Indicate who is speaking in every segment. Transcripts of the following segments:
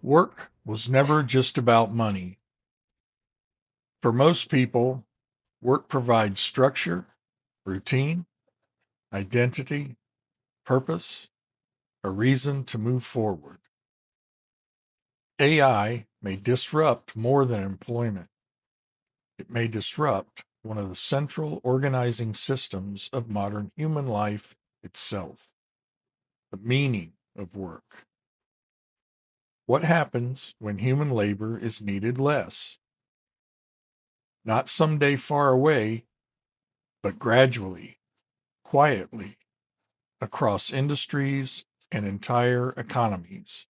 Speaker 1: Work was never just about money. For most people, work provides structure, routine, identity, purpose, a reason to move forward. AI may disrupt more than employment. It may disrupt one of the central organizing systems of modern human life itself, the meaning of work. What happens when human labor is needed less? Not someday far away, but gradually, quietly, across industries and entire economies.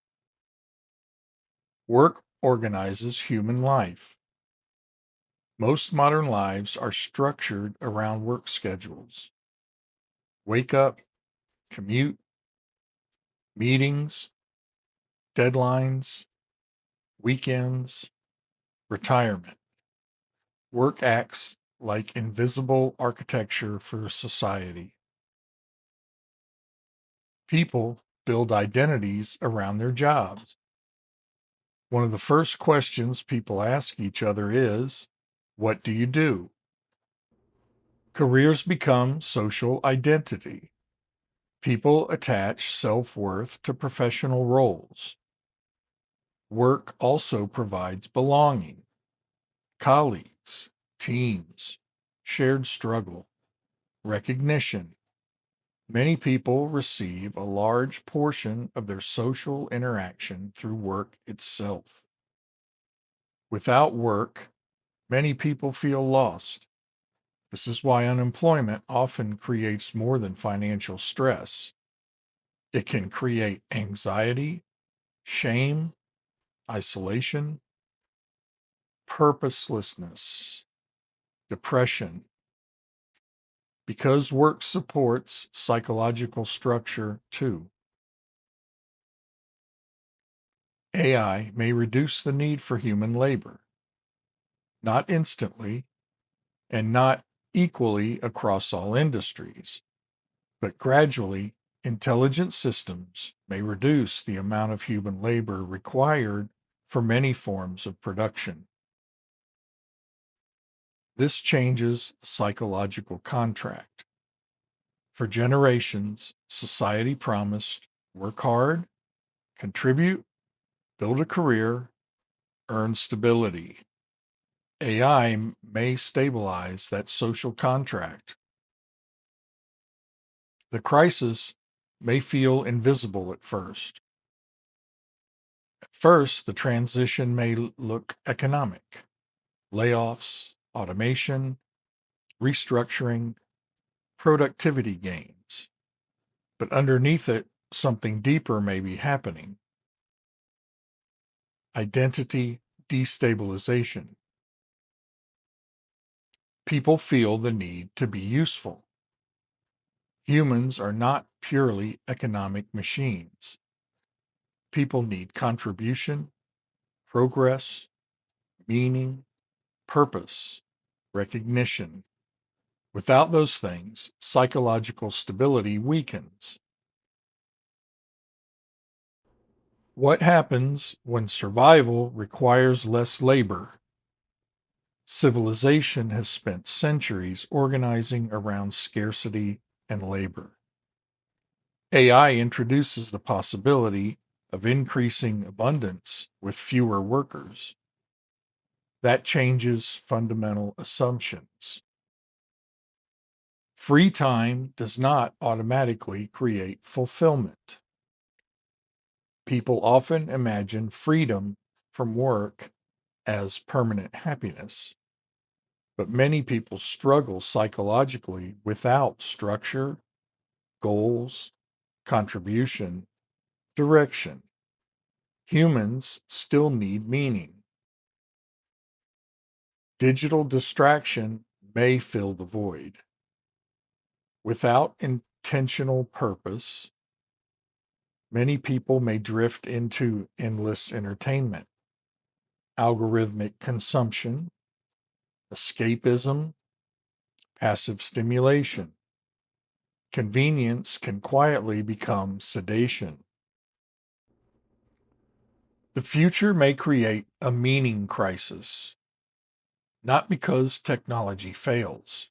Speaker 1: Work organizes human life. Most modern lives are structured around work schedules. Wake up, commute, meetings, deadlines, weekends, retirement. Work acts like invisible architecture for society. People build identities around their jobs. One of the first questions people ask each other is, what do you do? Careers become social identity. People attach self-worth to professional roles. Work also provides belonging, colleagues, teams, shared struggle, recognition. Many people receive a large portion of their social interaction through work itself. Without work, many people feel lost. This is why unemployment often creates more than financial stress. It can create anxiety, shame, isolation, purposelessness, depression. Because work supports psychological structure too. AI may reduce the need for human labor, not instantly and not equally across all industries, but gradually, intelligent systems may reduce the amount of human labor required for many forms of production. This changes the psychological contract. For generations, society promised work hard, contribute, build a career, earn stability. AI may stabilize that social contract. The crisis may feel invisible at first. At first, the transition may look economic: layoffs, automation, restructuring, productivity gains. But underneath it, something deeper may be happening: identity destabilization. People feel the need to be useful. Humans are not purely economic machines. People need contribution, progress, meaning, purpose, recognition. Without those things, psychological stability weakens. What happens when survival requires less labor? Civilization has spent centuries organizing around scarcity and labor. AI introduces the possibility of increasing abundance with fewer workers. That changes fundamental assumptions. Free time does not automatically create fulfillment. People often imagine freedom from work as permanent happiness, but many people struggle psychologically without structure, goals, contribution, direction. Humans still need meaning. Digital distraction may fill the void. Without intentional purpose, many people may drift into endless entertainment, algorithmic consumption, escapism, passive stimulation. Convenience can quietly become sedation. The future may create a meaning crisis, not because technology fails,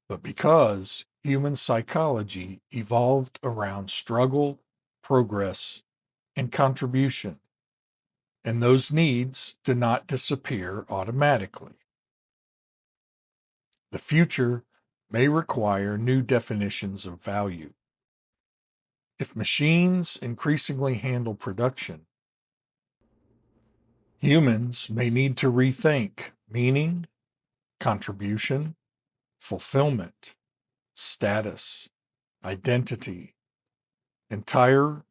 Speaker 1: but because human psychology evolved around struggle, progress, and contribution, and those needs do not disappear automatically. The future may require new definitions of value. If machines increasingly handle production, humans may need to rethink meaning, contribution, fulfillment, status, identity. Entire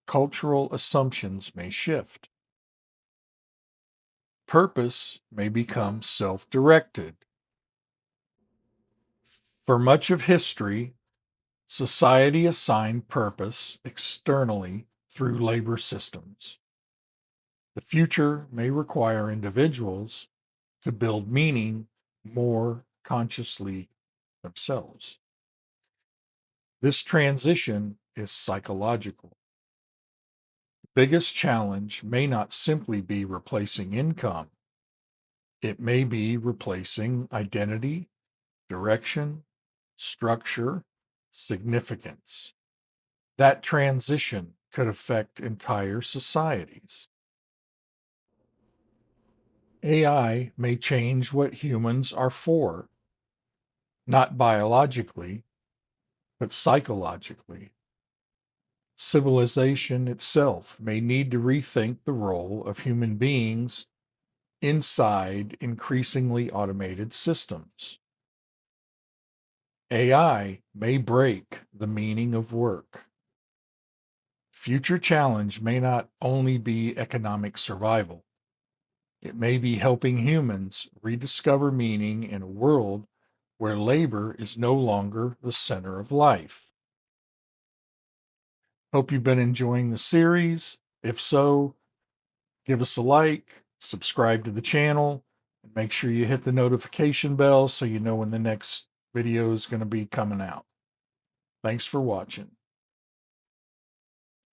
Speaker 1: cultural assumptions may shift. Purpose may become self directed. For much of history, society assigned purpose externally through labor systems. The future may require individuals to build meaning more consciously themselves. This transition is psychological. The biggest challenge may not simply be replacing income, it may be replacing identity, direction, structure, significance. That transition could affect entire societies. AI may change what humans are for, not biologically, but psychologically. Civilization itself may need to rethink the role of human beings inside increasingly automated systems. AI may break the meaning of work. Future challenge may not only be economic survival, it may be helping humans rediscover meaning in a world where labor is no longer the center of life. Hope you've been enjoying the series. If so, give us a like, subscribe to the channel, and make sure you hit the notification bell so you know when the next video is going to be coming out. Thanks for watching.